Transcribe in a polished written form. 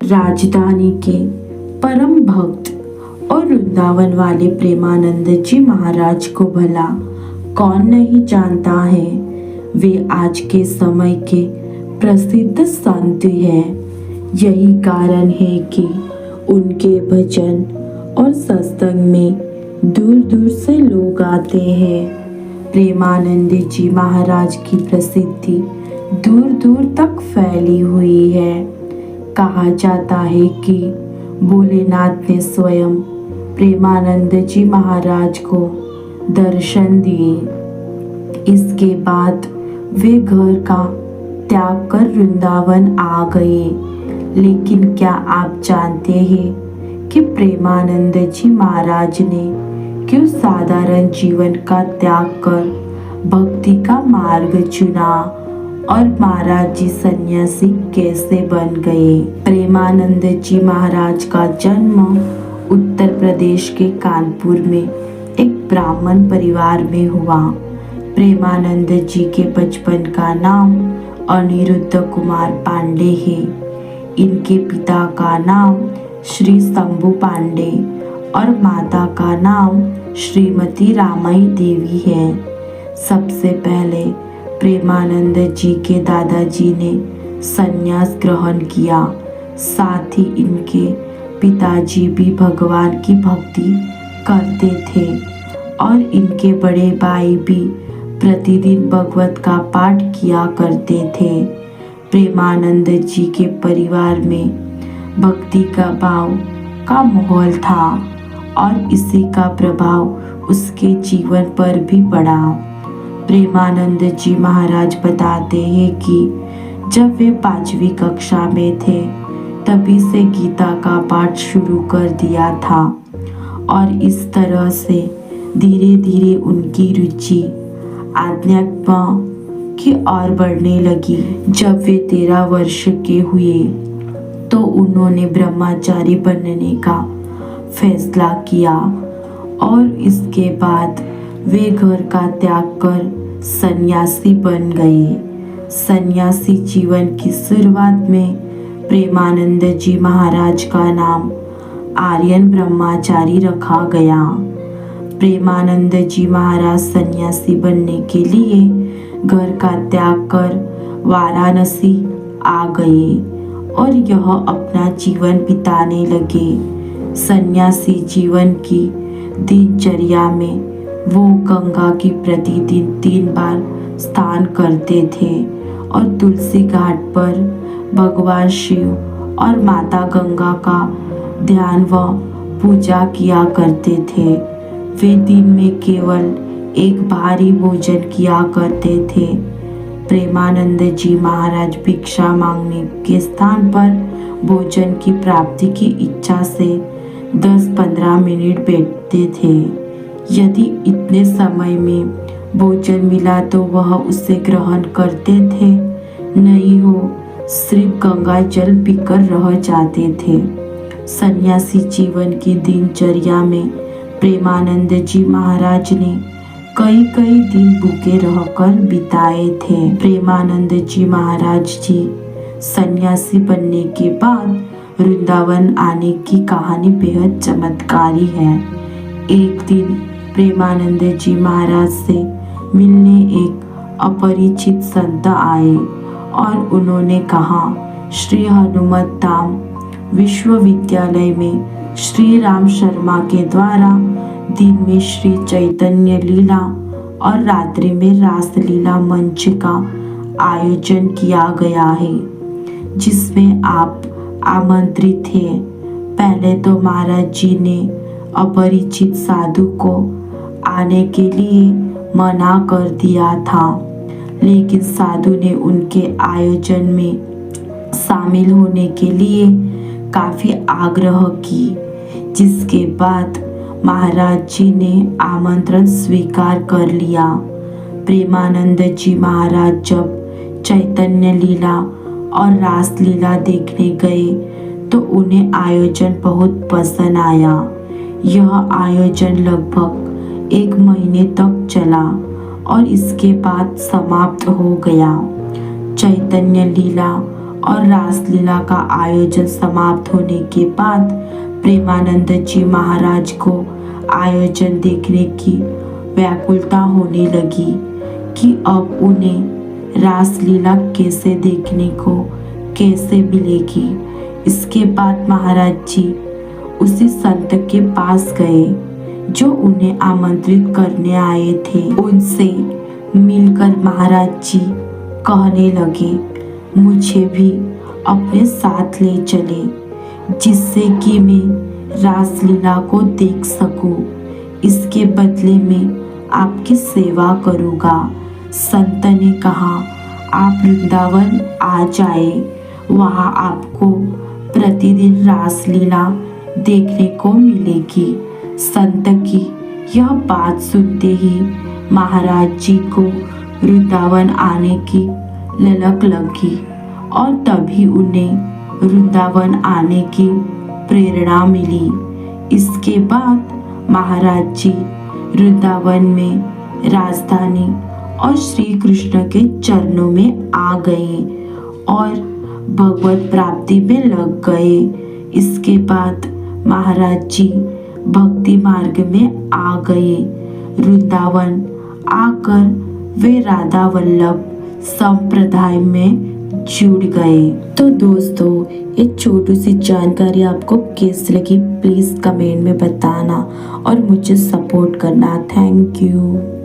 राजधानी के परम भक्त और वृंदावन वाले प्रेमानंद जी महाराज को भला कौन नहीं जानता है। वे आज के समय के प्रसिद्ध संत हैं। यही कारण है कि उनके भजन और सत्संग में दूर दूर से लोग आते हैं। प्रेमानंद जी महाराज की प्रसिद्धि दूर दूर तक फैली हुई है। कहा जाता है कि भोलेनाथ ने स्वयं प्रेमानंद जी महाराज को दर्शन दिए। इसके बाद वे घर का त्याग कर वृंदावन आ गए। लेकिन क्या आप जानते हैं कि प्रेमानंद जी महाराज ने क्यों साधारण जीवन का त्याग कर भक्ति का मार्ग चुना और महाराज जी सन्यासी कैसे बन गए। प्रेमानंद जी महाराज का जन्म उत्तर प्रदेश के कानपुर में एक ब्राह्मण परिवार में हुआ। प्रेमानंद जी के बचपन का नाम अनिरुद्ध कुमार पांडे है। इनके पिता का नाम श्री शंभू पांडे और माता का नाम श्रीमती रामाई देवी है। सबसे पहले प्रेमानंद जी के दादाजी ने संन्यास ग्रहण किया। साथ ही इनके पिताजी भी भगवान की भक्ति करते थे और इनके बड़े भाई भी प्रतिदिन भगवत का पाठ किया करते थे। प्रेमानंद जी के परिवार में भक्ति का भाव का माहौल था और इसी का प्रभाव उसके जीवन पर भी पड़ा। प्रेमानंद जी महाराज बताते हैं कि जब वे 5वीं कक्षा में थे तभी से गीता का पाठ शुरू कर दिया था और इस तरह से धीरे धीरे उनकी रुचि आध्यात्म की ओर बढ़ने लगी। जब वे 13 वर्ष के हुए तो उन्होंने ब्रह्मचारी बनने का फैसला किया और इसके बाद वे घर का त्याग कर सन्यासी बन गए। सन्यासी जीवन की शुरुआत में प्रेमानंद जी महाराज का नाम आर्यन ब्रह्मचारी रखा गया। प्रेमानंद जी महाराज सन्यासी बनने के लिए घर का त्याग कर वाराणसी आ गए और यह अपना जीवन बिताने लगे। सन्यासी जीवन की दिनचर्या में वो गंगा की प्रतिदिन 3 बार स्नान करते थे और तुलसी घाट पर भगवान शिव और माता गंगा का ध्यान व पूजा किया करते थे। वे दिन में केवल एक भारी भोजन किया करते थे। प्रेमानंद जी महाराज भिक्षा मांगने के स्थान पर भोजन की प्राप्ति की इच्छा से 10-15 मिनट बैठते थे। यदि इतने समय में भोजन मिला तो वह उसे ग्रहण करते थे, नहीं हो सिर्फ गंगा जल पीकर रह जाते थे। सन्यासी जीवन की दिनचर्या में प्रेमानंद जी महाराज ने कई दिन भूखे रहकर बिताए थे। प्रेमानंद जी महाराज जी सन्यासी बनने के बाद वृंदावन आने की कहानी बेहद चमत्कारी है। एक दिन प्रेमानंद जी महाराज से मिलने एक अपरिचित संत आए और उन्होंने कहा, श्री हनुमत धाम विश्वविद्यालय में श्री राम शर्मा के द्वारा दिन में श्री चैतन्य लीला और रात्रि में रास लीला मंच का आयोजन किया गया है, जिसमें आप आमंत्रित थे। पहले तो महाराज जी ने अपरिचित साधु को आने के लिए मना कर दिया था, लेकिन साधु ने उनके आयोजन में शामिल होने के लिए काफी आग्रह की, जिसके बाद महाराज जी ने आमंत्रण स्वीकार कर लिया। प्रेमानंद जी महाराज जब चैतन्य लीला और रास लीला देखने गए तो उन्हें आयोजन बहुत पसंद आया। यह आयोजन लगभग 1 महीने तक चला और इसके बाद समाप्त हो गया। चैतन्य लीला और रासलीला का आयोजन समाप्त होने के बाद प्रेमानंद जी महाराज को आयोजन देखने की व्याकुलता होने लगी कि अब उन्हें रासलीला कैसे देखने को कैसे मिलेगी। इसके बाद महाराज जी उसी संत के पास गए जो उन्हें आमंत्रित करने आए थे। उनसे मिलकर महाराज जी कहने लगे, मुझे भी अपने साथ ले चले जिससे कि मैं रासलीला को देख सकूं। इसके बदले में आपकी सेवा करूँगा। संत ने कहा, आप वृंदावन आ जाए, वहाँ आपको प्रतिदिन रासलीला देखने को मिलेगी। संत की यह बात सुनते ही महाराज जी को वृंदावन आने की ललक लगी और तभी उन्हें वृंदावन आने की प्रेरणा मिली। इसके बाद महाराज जी वृंदावन में राजधानी और श्री कृष्ण के चरणों में आ गए और भगवत प्राप्ति में लग गए। इसके बाद महाराज जी भक्ति मार्ग में आ गए। वृंदावन आकर वे राधा वल्लभ संप्रदाय में जुड़ गए। तो दोस्तों, ये छोटी सी जानकारी आपको कैसी लगी प्लीज कमेंट में बताना और मुझे सपोर्ट करना। Thank you.